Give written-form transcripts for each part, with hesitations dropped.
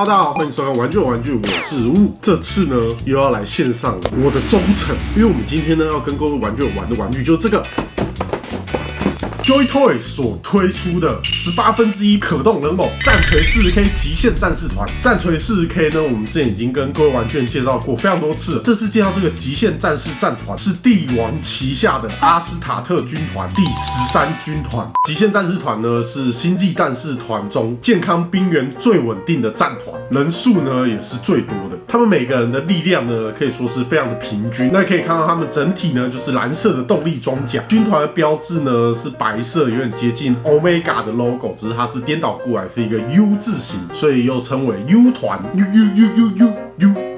大家好，欢迎收看玩具玩具，我是雾。这次呢又要来线上我的忠诚，因为我们今天呢要跟各位玩具玩的玩具就是这个。Joy Toy 所推出的1/18可动人偶战锤40K 极限战士团。战锤40K 呢，我们之前已经跟各位玩具介绍过非常多次了。这次介绍这个极限战士战团是帝王旗下的阿斯塔特军团第13军团。极限战士团呢是星际战士团中健康兵员最稳定的战团，人数呢也是最多的。他们每个人的力量呢可以说是非常的平均。那可以看到他们整体呢就是蓝色的动力装甲，军团的标志呢是白色，有点接近 Omega 的 logo， 只是它是颠倒过来，是一个 U 字形，所以又称为 U 团。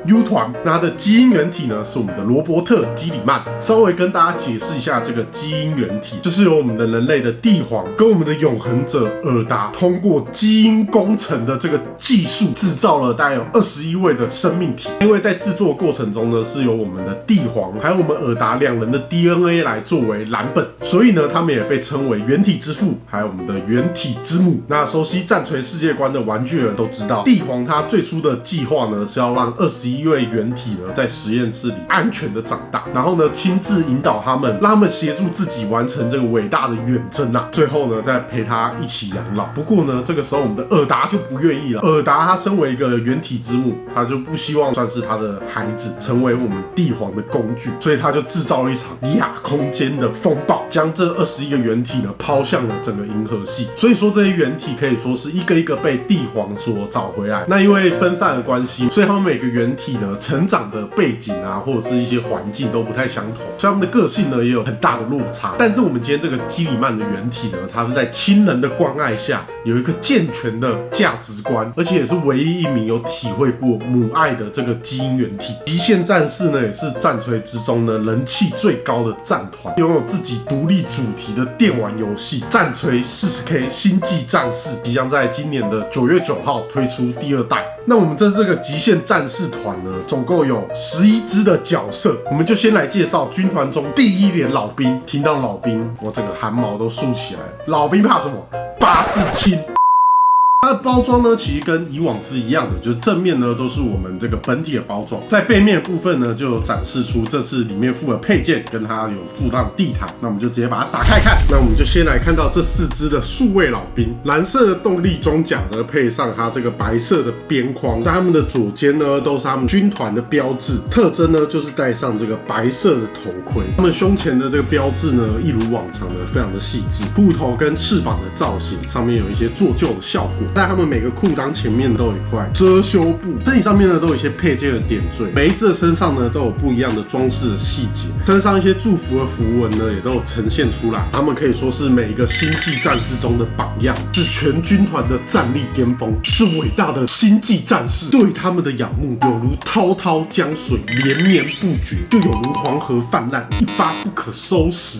U 团，那它的基因原体呢是我们的罗伯特·基里曼。稍微跟大家解释一下这个基因原体，就是由我们的人类的帝皇跟我们的永恒者尔达通过基因工程的这个技术，制造了大概有21位的生命体。因为在制作过程中呢，是由我们的帝皇还有我们尔达两人的 DNA 来作为蓝本，所以呢，他们也被称为原体之父，还有我们的原体之母。那熟悉战锤世界观的玩具人都知道，帝皇他最初的计划呢是要让21位原体呢在实验室里安全的长大，然后呢亲自引导他们，让他们协助自己完成这个伟大的远征啊，最后呢再陪他一起养老。不过呢这个时候我们的尔达就不愿意了，尔达他身为一个原体之母，他就不希望算是他的孩子成为我们帝皇的工具，所以他就制造了一场亚空间的风暴，将这21个原体呢抛向了整个银河系。所以说这些原体可以说是一个一个被帝皇所找回来。那因为分散的关系，所以他们每个原体的成长的背景啊，或者是一些环境都不太相同，所以他们的个性呢也有很大的落差。但是我们今天这个基里曼的原体呢，他是在亲人的关爱下，有一个健全的价值观，而且也是唯一一名有体会过母爱的这个基因原体。极限战士呢，也是战锤之中呢人气最高的战团，拥有自己独立主题的电玩游戏战锤40K 星际战士，即将在今年的9月9号推出第2代。那我们这个极限战士团呢，总共有11支的角色，我们就先来介绍军团中第一连老兵。听到老兵，我整个汗毛都竖起来了。老兵怕什么？八字轻。它的包装呢，其实跟以往是一样的，就是正面呢都是我们这个本体的包装，在背面的部分呢就展示出这次里面附的配件，跟它有附上地毯。那我们就直接把它打开看。那我们就先来看到这4支的数位老兵，蓝色的动力装甲呢配上它这个白色的边框，在他们的左肩呢都是他们军团的标志，特征呢就是戴上这个白色的头盔。他们胸前的这个标志呢一如往常的非常的细致，裤头跟翅膀的造型上面有一些做旧的效果。在他们每个裤裆前面都有一块遮羞布，身体上面呢都有一些配件的点缀，每一只的身上呢都有不一样的装饰的细节，身上一些祝福的符文呢也都有呈现出来。他们可以说是每一个星际战士中的榜样，是全军团的战力巅峰，是伟大的星际战士。对他们的仰慕有如滔滔江水连绵不绝，就有如黄河泛滥，一发不可收拾。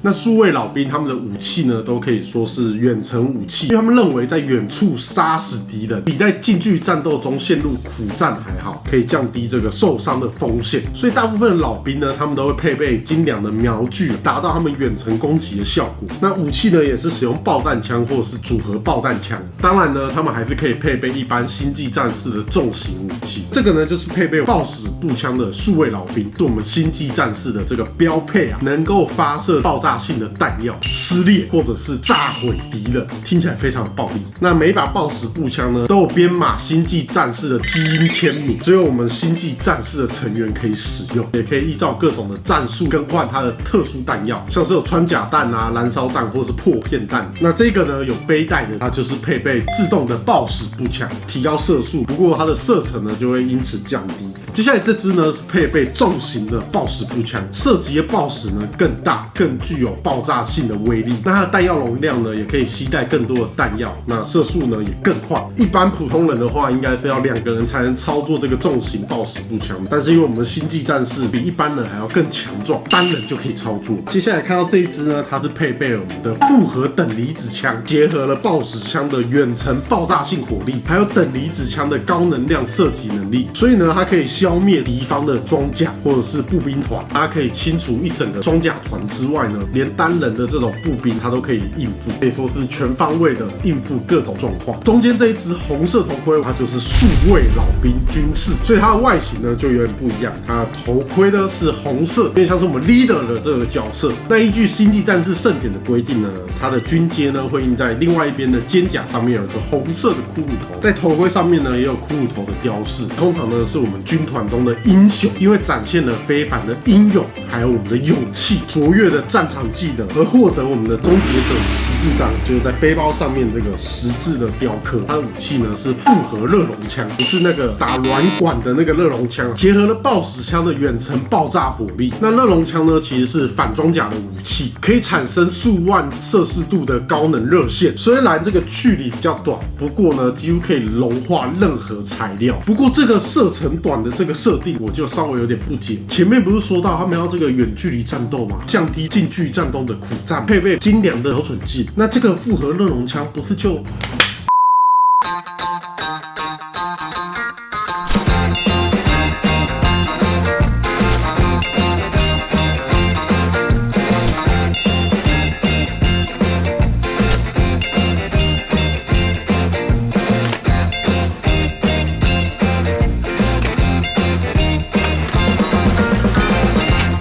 那数位老兵他们的武器呢，都可以说是远程武器，因为他们认为在远处杀死敌人，比在近距离战斗中陷入苦战还好，可以降低这个受伤的风险。所以大部分的老兵呢，他们都会配备精良的瞄具，达到他们远程攻击的效果。那武器呢，也是使用爆弹枪或者是组合爆弹枪。当然呢，他们还是可以配备一般星际战士的重型武器。这个呢，就是配备爆死步枪的数位老兵，是我们星际战士的这个标配啊，能够发射爆炸性的弹药，撕裂或者是炸毁敌人，听起来非常的暴力。那每一把爆死步枪呢，都有编码星际战士的基因签名，只有我们星际战士的成员可以使用，也可以依照各种的战术更换它的特殊弹药，像是有穿甲弹啊、燃烧弹或是破片弹。那这个呢有背带的，它就是配备自动的爆死步枪，提高射速，不过它的射程呢就会因此降低。接下来这支呢是配备重型的爆死步枪，射击的爆死呢更大，更具有爆炸性的威力。那它的弹药容量呢也可以携带更多的弹药，那射速呢也更快。一般普通人的话，应该是要2个人才能操作这个重型爆死步枪，但是因为我们星际战士比一般人还要更强壮，单人就可以操作。接下来看到这一支呢，它是配备了我们的复合等离子枪，结合了爆死枪的远程爆炸性火力，还有等离子枪的高能量射击能力，所以呢它可以消灭敌方的装甲或者是步兵团，它可以清除一整个装甲团之外呢，连单人的这种步兵它都可以应付，可以说是全方位的应付各种状况。中间这一只红色头盔，它就是数位老兵军士，所以它的外形呢就有点不一样。它的头盔呢是红色，有点像是我们 leader 的这个角色。那依据星际战士盛典的规定呢，它的军阶呢会印在另外一边的肩甲上面有一个红色的骷髅头，在头盔上面呢也有骷髅头的雕饰。通常呢是我们军团中的英雄，因为展现了非凡的英勇，还有我们的勇气、卓越的战场技能，而获得我们的终结者十字章，就是在背包上面这个十字的雕刻。它的武器呢是复合热熔枪，不是那个打软管的那个热熔枪，结合了爆矢枪的远程爆炸火力。那热熔枪呢其实是反装甲的武器，可以产生数万摄氏度的高能热线。虽然这个距离比较短，不过呢几乎可以融化任何材料。不过这个射程短的这个设定，我就稍微有点不解。前面不是说到他们要这个远距离战斗吗？降低近距离战斗的苦战，配备精良的瞄准镜。那这个复合热熔枪不是就？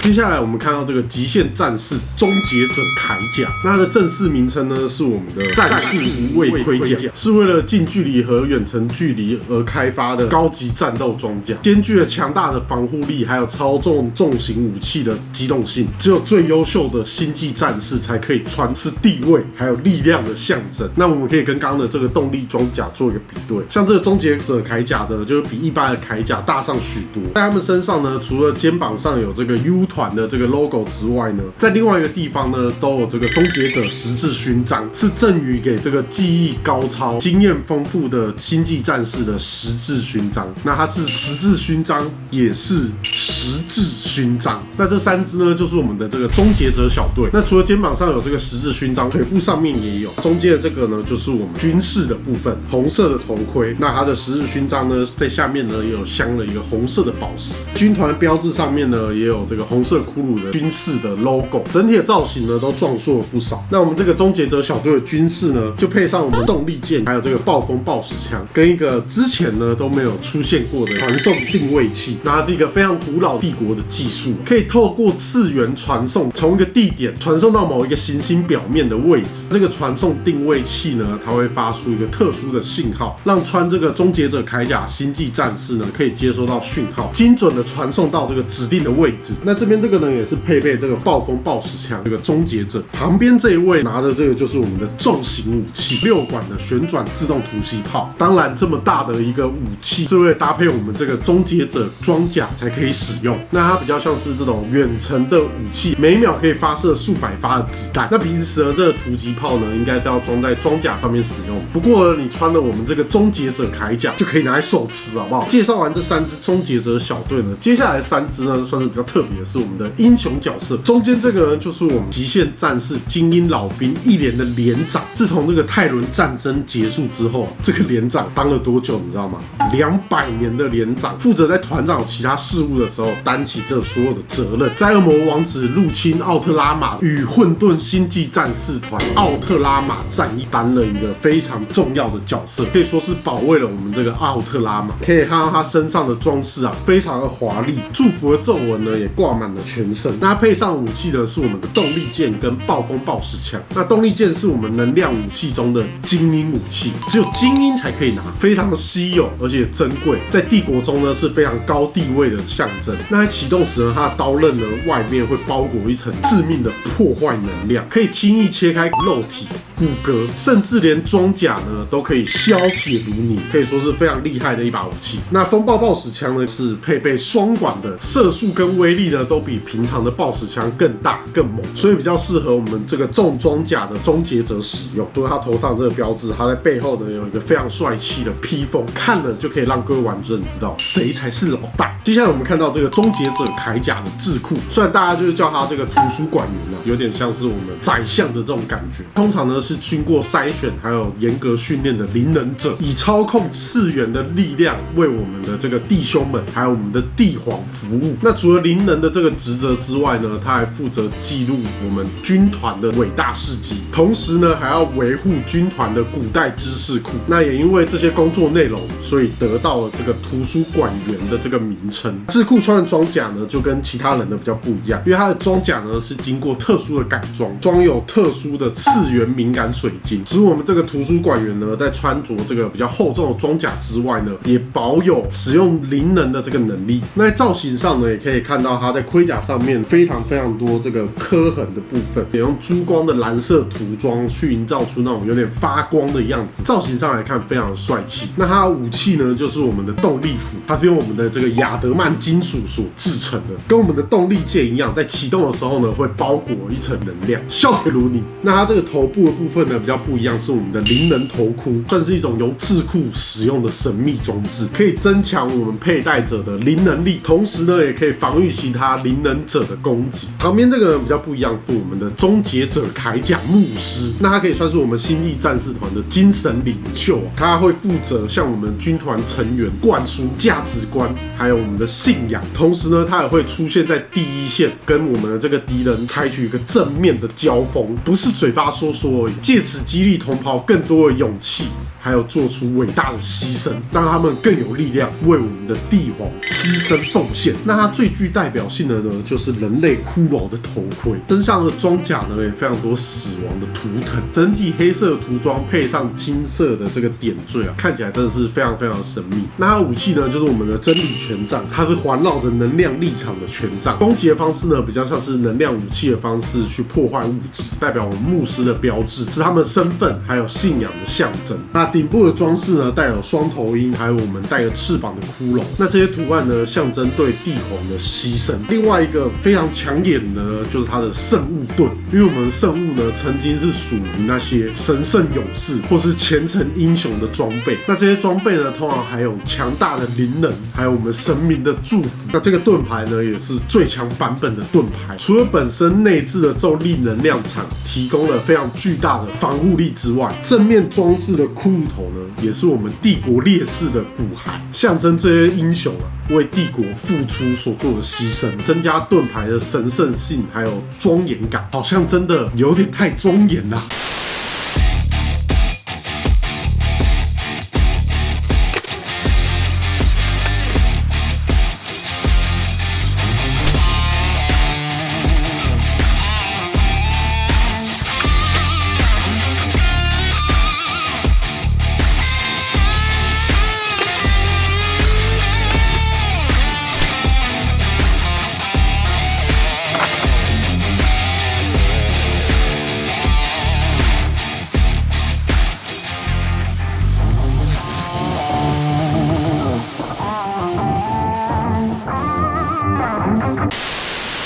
接下来我们看到这个极限战士终结者铠甲，那它的正式名称呢是我们的战术无畏盔甲，是为了近距离和远程距离而开发的高级战斗装甲，兼具了强大的防护力，还有操纵重型武器的机动性。只有最优秀的星际战士才可以穿，是地位还有力量的象征。那我们可以跟刚刚的这个动力装甲做一个比对，像这个终结者铠甲的，就是比一般的铠甲大上许多。在他们身上呢，除了肩膀上有这个 U 团的这个 logo 之外呢，在另外一个地方呢，都有这个终结者十字勋章，是赠予给这个技艺高超、经验丰富的星际战士的十字勋章。那它是十字勋章，也是十字勋章。那这三支呢，就是我们的这个终结者小队。那除了肩膀上有这个十字勋章，腿部上面也有。中间的这个呢，就是我们军事的部分，红色的头盔。那它的十字勋章呢，在下面呢也有镶了一个红色的宝石。军团标志上面呢，也有这个红色骷髅的军事的 logo， 整体的造型呢都壮硕了不少。那我们这个终结者小队的军事呢，就配上我们动力剑，还有这个暴风暴石枪，跟一个之前呢都没有出现过的传送定位器。那它是一个非常古老帝国的技术，可以透过次元传送，从一个地点传送到某一个行星表面的位置。这个传送定位器呢，它会发出一个特殊的信号，让穿这个终结者铠甲星际战士呢可以接收到讯号，精准的传送到这个指定的位置。那这边这个呢也是配备这个暴风暴石枪，这个终结者旁边这一位拿的这个就是我们的重型武器，6管的旋转自动突袭炮。当然这么大的一个武器是为了搭配我们这个终结者装甲才可以使用。那它比较像是这种远程的武器，每秒可以发射数百发的子弹。那平时呢这个突击炮呢应该是要装在装甲上面使用，不过呢你穿了我们这个终结者铠甲就可以拿来手持，好不好？介绍完这3支终结者小队呢，接下来3支呢算是比较特别的是我们的英雄角色。中间这个呢就是我们极限战士精英老兵一连的连长。自从这个泰伦战争结束之后，这个连长当了多久你知道吗？200年的连长，负责在团长其他事务的时候担起这所有的责任。在恶魔王子入侵奥特拉玛与混沌星际战士团奥特拉玛战役担了一个非常重要的角色，可以说是保卫了我们这个奥特拉玛。可以看到他身上的装饰啊，非常的华丽，祝福的皱纹呢也挂满了全身。那配上武器的是我们的动力剑跟暴风暴石枪。那动力剑是我们能量武器中的精英武器，只有精英才可以拿，非常的稀有而且珍贵，在帝国中呢是非常高地位的象征。那在启动时呢，它的刀刃呢外面会包裹一层致命的破坏能量，可以轻易切开肉体、骨骼，甚至连装甲呢都可以削铁如泥，可以说是非常厉害的一把武器。那风暴暴石枪呢是配备双管的，射速跟威力呢都比平常的暴石枪更大更猛，所以比较适合我们这个重装甲的终结者使用。除了他头上这个标志，他在背后呢有一个非常帅气的披风，看了就可以让各位玩家知道谁才是老大。接下来我们看到这个终结者铠甲的智库，虽然大家就是叫他这个图书馆员啊，有点像是我们宰相的这种感觉。通常呢是经过筛选还有严格训练的灵能者，以操控次元的力量为我们的这个弟兄们还有我们的帝皇服务。那除了灵能的这个职责之外呢，他还负责记录我们军团的伟大事迹，同时呢还要维护军团的古代知识库。那也因为这些工作内容，所以得到了这个图书馆员的这个名称。智库穿的装甲呢，就跟其他人的比较不一样，因为他的装甲呢是经过特殊的改装，装有特殊的次元敏感水晶，使我们这个图书馆员呢，在穿着这个比较厚重的装甲之外呢，也保有使用灵能的这个能力。那在造型上呢，也可以看到他在盔甲上面非常多这个刻痕的部分，也用珠光的蓝色涂装去营造出那种有点发光的样子。造型上来看非常帅气。那他的武器呢，就是我们的动力斧，它是用我们的这个亚德曼金属所制成的，跟我们的动力剑一样，在启动的时候呢，会包裹一层能量，笑铁如泥。那它这个头部的部分呢，比较不一样，是我们的灵能头箍，算是一种由智库使用的神秘装置，可以增强我们佩戴者的灵能力，同时呢，也可以防御其他灵能者的攻击。旁边这个比较不一样，是我们的终结者铠甲牧师，那它可以算是我们星际战士团的精神领袖，他会负责向我们军团成员灌输价值观，还有我们的信仰。同时呢，他也会出现在第一线，跟我们的这个敌人采取一个正面的交锋，不是嘴巴说说而已，借此激励同袍更多的勇气，还有做出伟大的牺牲，让他们更有力量为我们的帝皇牺牲奉献。那它最具代表性的呢，就是人类骷髅的头盔，身上的装甲呢也非常多死亡的图腾，整体黑色的涂装配上金色的这个点缀啊，看起来真的是非常神秘。那它的武器呢，就是我们的真理权杖，它是环绕着能量立场的权杖，攻击的方式呢比较像是能量武器的方式去破坏物质，代表我们牧师的标志，是他们身份还有信仰的象征。那顶部的装饰呢，带有双头鹰，还有我们带有翅膀的骷髅。那这些图案呢，象征对帝皇的牺牲。另外一个非常抢眼的呢，就是它的圣物盾，因为我们圣物呢，曾经是属于那些神圣勇士或是虔诚英雄的装备。那这些装备呢，通常还有强大的灵能，还有我们神明的祝福。那这个盾牌呢，也是最强版本的盾牌，除了本身内置的重力能量场提供了非常巨大的防护力之外，正面装饰的骷髅头呢，也是我们帝国烈士的骨骸，象征这些英雄为帝国付出所做的牺牲，增加盾牌的神圣性还有庄严感，好像真的有点太庄严了。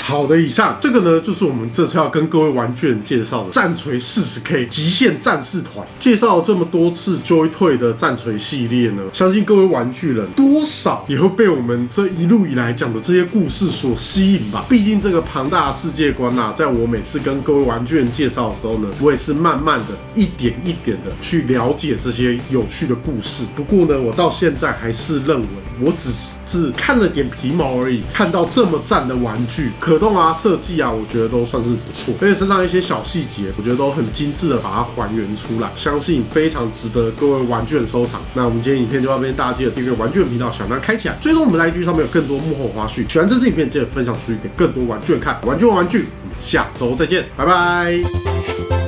好的，以上这个呢，就是我们这次要跟各位玩具人介绍的战锤 40K 极限战士团。介绍了这么多次 Joy Toy 的战锤系列呢，相信各位玩具人多少也会被我们这一路以来讲的这些故事所吸引吧。毕竟这个庞大的世界观啊，在我每次跟各位玩具人介绍的时候呢，我也是慢慢的一点一点的去了解这些有趣的故事。不过呢，我到现在还是认为我只是看了点皮毛而已，看到这么赞的玩具可动啊、设计啊，我觉得都算是不错，而且身上一些小细节，我觉得都很精致的把它还原出来，相信非常值得各位玩具人收藏。那我们今天影片就到这边，大家记得订阅玩具人频道，小铃铛开起来，追踪我们的 IG 上面有更多幕后花絮。喜欢这支影片，记得分享出去给更多玩具人看。玩具玩玩具，我们下周再见，拜拜。